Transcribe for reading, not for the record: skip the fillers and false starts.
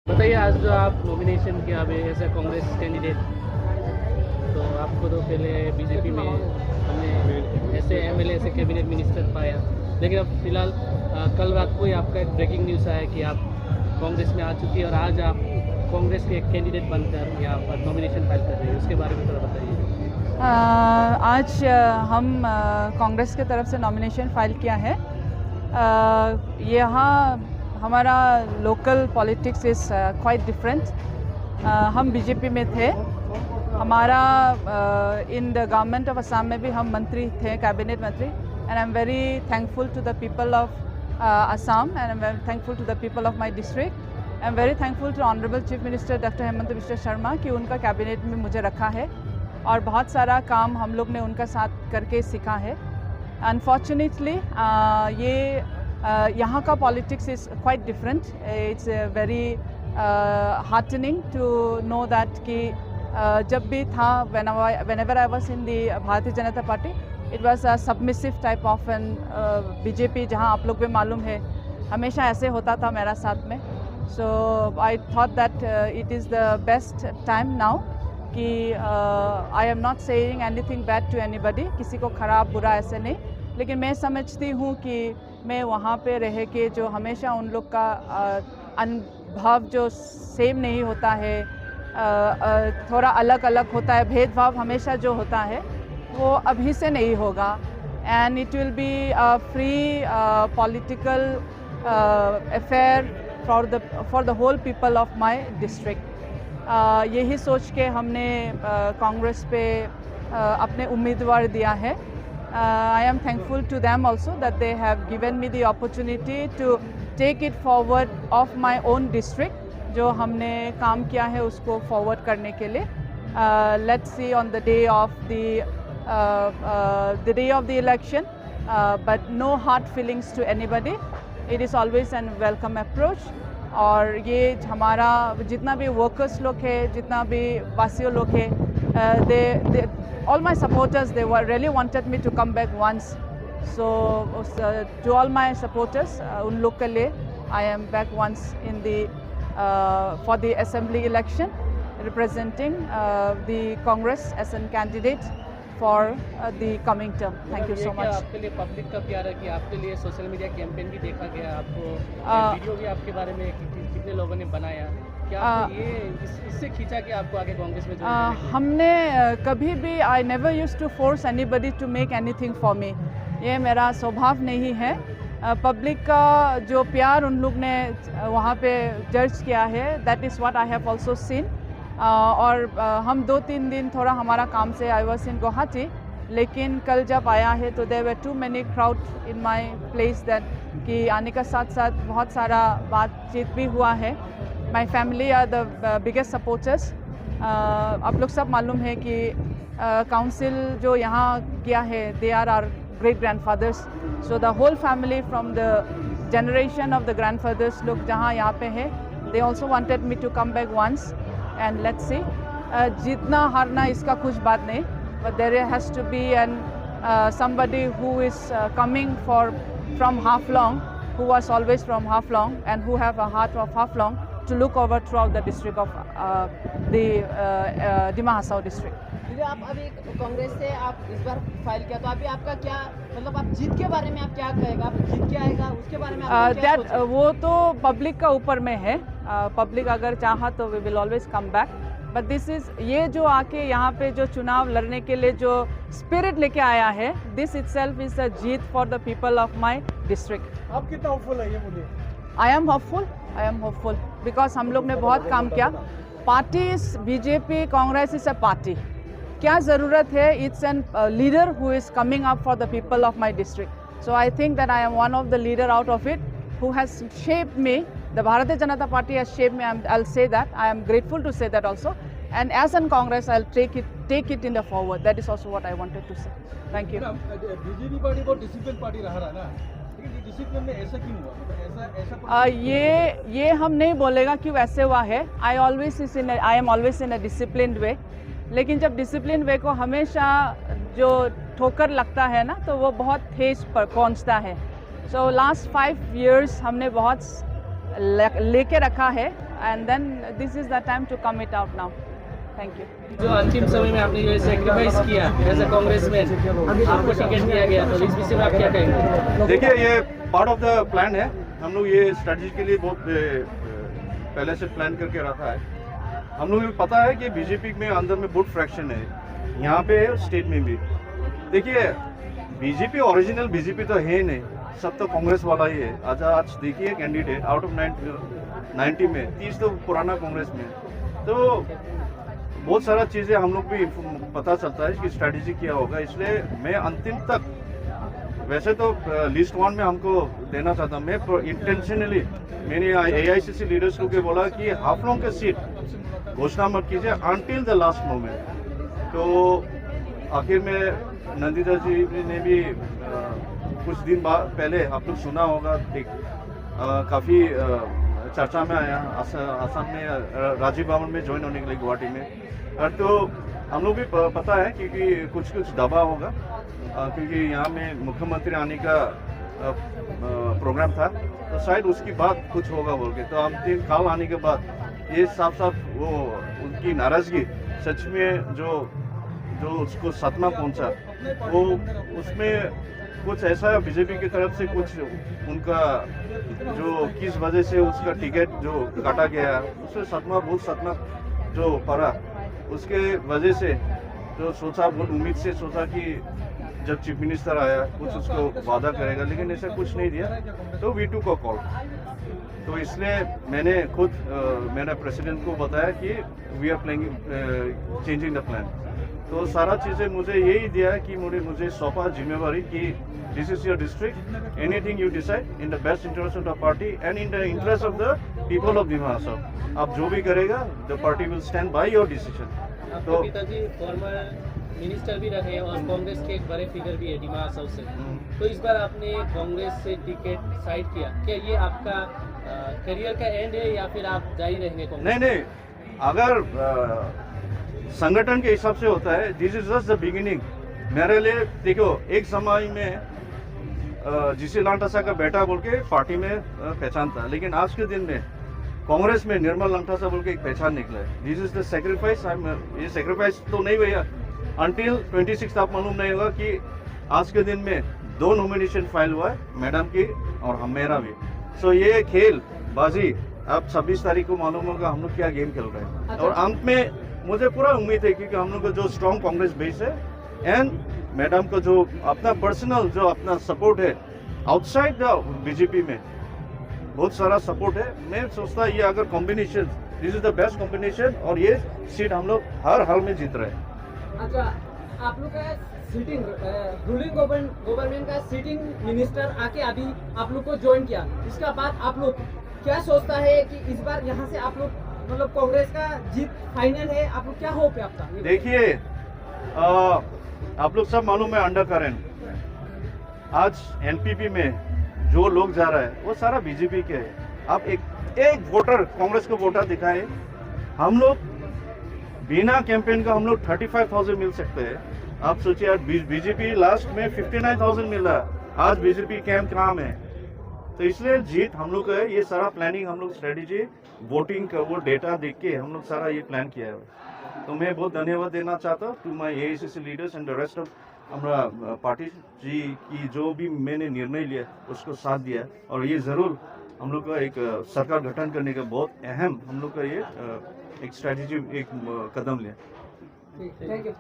बताइए, आज जो आप नॉमिनेशन किया अभी एज ए कांग्रेस कैंडिडेट, तो आपको तो पहले बीजेपी में हमने ऐसे एमएलए ऐसे कैबिनेट मिनिस्टर पाया, लेकिन अब फिलहाल कल रात को ही आपका एक ब्रेकिंग न्यूज़ आया कि आप कांग्रेस में आ चुकी है और आज आप कांग्रेस के एक कैंडिडेट बनकर यहाँ पर नॉमिनेशन फाइल कर रही है। उसके बारे में थोड़ा बताइए। आज हम कांग्रेस की तरफ से नॉमिनेशन फाइल किया है। यहाँ हमारा local politics is quite different. हम बीजेपी में थे, हमारा in the government of Assam में भी हम मंत्री थे, कैबिनेट मंत्री। And I am very thankful to the people of Assam and I am very thankful to the people of my district. I am very thankful to honourable chief minister doctor Hemant Biswa Sarma कि उनका cabinet में मुझे रखा है और बहुत सारा काम हम लोग ने उनका साथ करके सीखा है। अनफॉर्चुनेटली यहाँ का politics is quite different. It's very heartening to know that कि जब भी था whenever I was in the Bharatiya Janata party, it was a submissive type of an BJP, जहाँ आप लोग भी मालूम है हमेशा ऐसे होता था मेरा साथ में। So I thought that it is the best time now कि I am not saying anything bad to anybody, किसी को ख़राब बुरा ऐसे नहीं, लेकिन मैं समझती हूँ कि मैं वहाँ पे रह के जो हमेशा उन लोग का अनुभव जो सेम नहीं होता है, थोड़ा अलग अलग होता है, भेदभाव हमेशा जो होता है वो अभी से नहीं होगा। And it will be a free political affair for the whole people of my district. यही सोच के हमने कांग्रेस पे अपने उम्मीदवार दिया है। I am thankful to them also that they have given me the opportunity to take it forward of my own district, जो हमने काम किया है उसको forward करने के लिए। Let's see on the day of the election, but no hard feelings to anybody. It is always a welcome approach. और ये हमारा जितना भी वर्कर्स लोग है, जितना भी वासियों लोग है, all my supporters, they were really wanted me to come back once. So to all my supporters, उन लोग के लिए I am back once in the for the assembly election, representing the Congress as a candidate for the coming term. Thank you so much. आपके लिए public का प्यार है कि आपके लिए सोशल मीडिया कैंपेन भी देखा गया, आपको वीडियो भी आपके बारे में कितने लोगों ने बनाया, क्या आपको ये इससे खींचा कि आपको आगे कांग्रेस में हमने कभी भी I never used to force anybody to make anything for me. ये मेरा स्वभाव नहीं है। पब्लिक का जो प्यार उन लोग ने वहाँ पे जज किया है, that is what I have also seen. और हम 2-3 दिन थोड़ा हमारा काम से I was in गुवाहाटी, लेकिन कल जब आया है तो there were too many crowd in my place that कि आने का साथ साथ बहुत सारा बातचीत भी हुआ है। My family are the biggest supporters. आप लोग सब मालूम है कि काउंसिल जो यहाँ किया है, they are our great grandfathers. So the whole family from the generation of the grandfathers लोग जहाँ यहाँ पे है, they also wanted me to come back once. And let's see, जीतना हारना इसका कुछ बात नहीं, but there has to be somebody who is coming from Haflong, who was always from Haflong and who have a heart of Haflong, to look over throughout the district of the Dima Hasao district. आप अभी कांग्रेस से आप इस बार file किया, तो अभी आपका क्या मतलब, आप जीत के बारे में आप क्या कहेगा, आप जीत के आएगा उसके बारे में आप क्या सोचेंगे? वो तो पब्लिक का ऊपर में है। पब्लिक अगर चाहा तो we will always come back, but this is ये जो आके यहाँ पे जो चुनाव लड़ने के लिए जो स्पिरिट लेके आया है, this itself is a Jeet for the people of my district. आप कितना होपफुल है ये बोलिए? आई एम होपफुल बिकॉज हम लोग ने बहुत काम किया। Party BJP Congress is a party, क्या ज़रूरत है? It's an leader who is coming up for the people of my district. So I think that I am one of the leader out of it who has shaped me. The Bharatiya Janata Party has shaped me. I'll say that. I am grateful to say that also. And as in Congress, I'll take it in the forward. That is also what I wanted to say. Thank you. BJP party बहुत discipline party रहा ना, लेकिन discipline में ऐसा क्यों हुआ? ये हम नहीं बोलेगा क्यों ऐसे हुआ है। I am always in a disciplined way. लेकिन जब डिसिप्लिन वे को हमेशा जो ठोकर लगता है ना, तो वो बहुत ठेस पर पहुंचता है। सो लास्ट 5 years हमने बहुत लेके रखा है and then this is the time to come it out now. Thank you. जो अंतिम समय में आपने जो सेक्रीफाइस किया एज अ कांग्रेसमैन, आपको टिकट दिया गया, तो इस विषय में आप क्या कहेंगे? देखिए, ये पार्ट ऑफ द प्लान है। हम लोग ये स्ट्रेटजी के लिए बहुत पहले से प्लान करके रखा है। हम लोग को पता है कि बीजेपी में अंदर में बहुत फ्रैक्शन है, यहाँ पे स्टेट में भी। देखिए, बीजेपी ओरिजिनल बीजेपी तो है नहीं, सब तो कांग्रेस वाला ही है। आज देखिए कैंडिडेट आउट ऑफ 90 में 30 तो पुराना कांग्रेस में। तो बहुत सारा चीज़ें हम लोग भी पता चलता है कि स्ट्रैटेजी क्या होगा। इसलिए मैं अंतिम तक, वैसे तो लिस्ट 1 में हमको देना चाहता, मैं इंटेंशनली मैंने AICC लीडर्स को बोला कि आप लोगों के सीट घोषणा मत कीजिए अनटिल द लास्ट मोमेंट। तो आखिर में नंदिता जी ने भी कुछ दिन बाद पहले आप लोग सुना होगा, काफ़ी चर्चा में आया आसाम में राजीव भवन में ज्वाइन होने के लिए गुवाहाटी में। तो हम लोग भी पता है क्योंकि कुछ दबाव होगा, क्योंकि यहाँ में मुख्यमंत्री आने का प्रोग्राम था, तो शायद उसकी बात कुछ होगा बोल के। तो अंतिम काल आने के बाद ये साफ वो उनकी नाराजगी सच में जो उसको सदमा पहुंचा, वो उसमें कुछ ऐसा बीजेपी की तरफ से कुछ उनका जो किस वजह से उसका टिकट जो काटा गया, उसमें बहुत सदमा जो पड़ा, उसके वजह से जो सोचा, बहुत उम्मीद से सोचा कि जब चीफ मिनिस्टर आया कुछ उसको वादा करेगा, लेकिन ऐसा कुछ नहीं दिया। तो V2 को कॉल, तो इसलिए मैंने खुद मेरा प्रेसिडेंट को बताया कि we are planning changing the plan. तो सारा चीज़ें मुझे यही दिया है कि मुझे सौंपा जिम्मेवारी कि this is your district, anything you decide in the best interest of the party and in the interest of the people of Dima Hasao. आप जो भी करेगा, the party will stand by your decision. तो पिताजी फॉर्मर मिनिस्टर भी रहे और कांग्रेस के एक बड़े फिगर भी है डिमा हाउस से, तो इस बार आपने कांग्रेस से टिकट साइड किया, क्या ये आपका करियर का एंड है या फिर आप जारी रहेंगे कांग्रेस? नहीं, अगर संगठन के हिसाब से होता है, this is just the beginning. मेरे लिए देखो, एक समय में जीसी लांटासा का बेटा बोल के पार्टी में पहचान था, लेकिन आज के दिन में कांग्रेस में निर्मल लांटासा बोल के एक पहचान निकला है। This is the sacrifice. ये सेक्रीफाइस तो नहीं भैया, अंटिल 26 आप मालूम नहीं होगा कि आज के दिन में 2 नॉमिनेशन फाइल हुआ है, मैडम की और मेरा भी। सो ये खेल बाजी अब 26 तारीख को मालूम होगा हम लोग क्या गेम खेल रहे हैं। और अंत में मुझे पूरा उम्मीद है क्योंकि हम लोग का जो स्ट्रॉन्ग कांग्रेस बेस है एंड मैडम का जो अपना पर्सनल जो अपना सपोर्ट है आउटसाइड द बीजेपी में बहुत सारा सपोर्ट है। मैं सोचता ये अगर combination, this is the best combination और ये सीट हम लोग हर हाल में जीत रहे हैं। अच्छा, आप लोग का सीटिंग रूलिंग गवर्नमेंट का सीटिंग मिनिस्टर आके अभी आप लोग को ज्वाइन किया, इसका बाद आप लोग क्या सोचता है कि इस बार यहाँ से आप लोग मतलब कांग्रेस का जीत फाइनल है, आप लोग क्या होप है आपका? देखिए, आप लोग सब मालूम है अंडर करंट, आज एनपीपी में जो लोग जा रहा है वो सारा बीजेपी के है। आप एक वोटर कांग्रेस को वोटर दिखाए, हम लोग बिना कैंपेन का हम लोग 35,000 मिल सकते हैं। आप सोचिए, आज बीजेपी लास्ट में 59,000 मिला, आज बीजेपी कैंप कहाँ है। तो इसलिए जीत हम लोग का है। ये सारा प्लानिंग हम लोग स्ट्रेटेजी वोटिंग का वो डेटा देख के हम लोग सारा ये प्लान किया है। तो मैं बहुत धन्यवाद देना चाहता हूँ to my AICC leaders and the rest of हमारा पार्टी जी की जो भी मैंने निर्णय लिया उसको साथ दिया। और ये ज़रूर हम लोग का एक सरकार गठन करने का बहुत अहम हम लोग का ये एक स्ट्रेटेजी एक कदम लिया। Thank you.